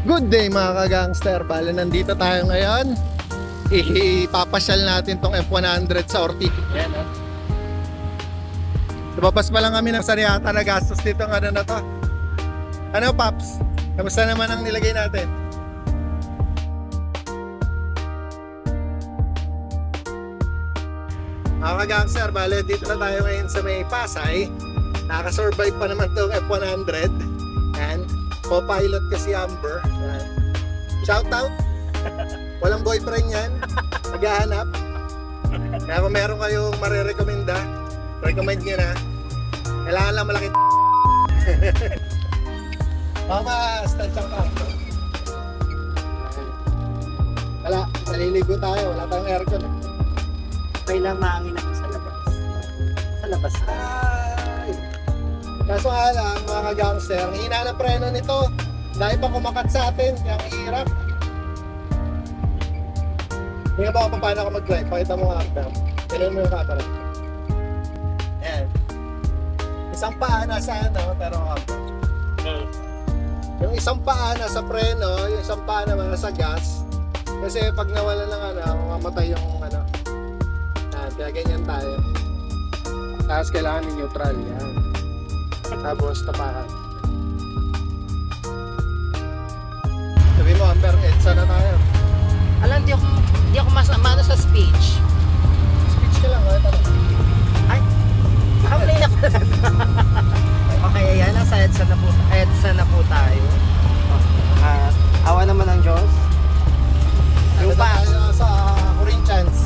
Good day mga ka-gangster. Bale, nandito tayo ngayon. Ipapasyal natin tong F100 sa Ortiz. Ayan, oh. Lumabas pa lang kami ng sariyata na gastos dito ng ano na to. Ano, Paps? Kamusta naman ang nilagay natin? Mga ka-gangster, bale, dito na tayo ngayon sa may Pasay. Nakasurvive pa naman tong F100. And co-pilot ko si Amber. Yan. Shout out. Walang boyfriend yan. Naghahanap. Kaya kung meron kayong marirekomenda, recommend nyo na. Kailangan lang malaki. Mama, stansya ka. Wala, naliligo tayo. Wala tayong aircon. Kailang maangin ako sa labas. Sa labas na. Kaso nga lang, mga ka-gangster, hina na preno nito. Dahil pa kumakat sa atin, kaya ang hirap. Hindi nga ba ako paano ako mag-drive? Pakita mo nga ako. Kailan mo yung camera. Ayan. Isang paa nasa ano, pero ako. Yung isang paa nasa preno, yung isang paa naman nasa gas. Kasi pag nawala ng ano, mamatay yung ano. Kaya ganyan tayo. Tapos kailangan yung neutral. Yan. Tapos tapakan. Sabi mo, Amber, EDSA na tayo. Alam, di ako masama sa speech. Speech ka lang, ito lang. Ay, nakaplay na pala. Okay, ayan, nasa EDSA na po tayo. Awa naman ng Diyos. Yung pa tayo sa Corinthians.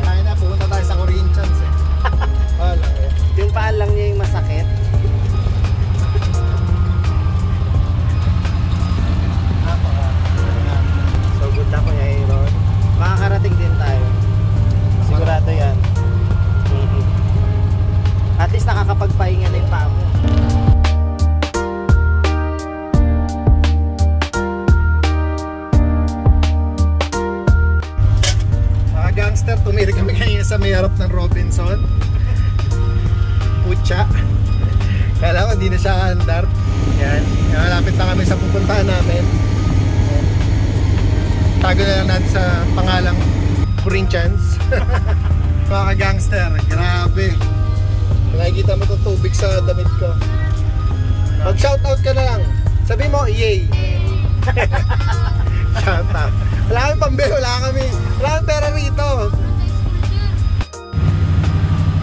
Tayo na, pumunta tayo sa Corinthians eh. Wala eh. Yung paan lang niya yung masakit. So good luck Kuya Aaron. Makakarating din tayo. Sigurado yan. At least nakakapagpahinga na yung paa mo. Mga gangster, tumiri kami kanina sa may harap ng Robinson. Pucha. Kala ko hindi na siya andar. Yan. Malapit na kami sa pupuntahan namin. Yan. Tago na lang natin sa pangalang Corinthians. Mga ka-gangster, grabe. Nakikita mo itong tubig sa damit ko. Mag shoutout ka na lang. Sabi mo, yay. Shoutout. Wala kami pambili, wala kami pera rito.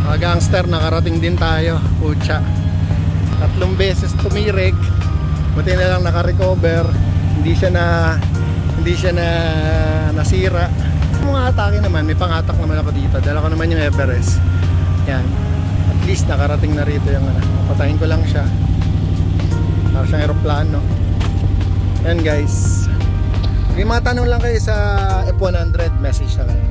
Mga gangster, nakarating din tayo. Pucha. 3 beses tumirik. Buti na lang naka-recover. Hindi siya na nasira. Yung mga atake naman, may pangatak naman ako dito. Dala ko naman yung Everest. Yan. At least nakarating na rito yung ano. Patayin ko lang siya. Para siyang aeroplano. Yan guys. May mga tanong lang kayo sa F100, message na kayo.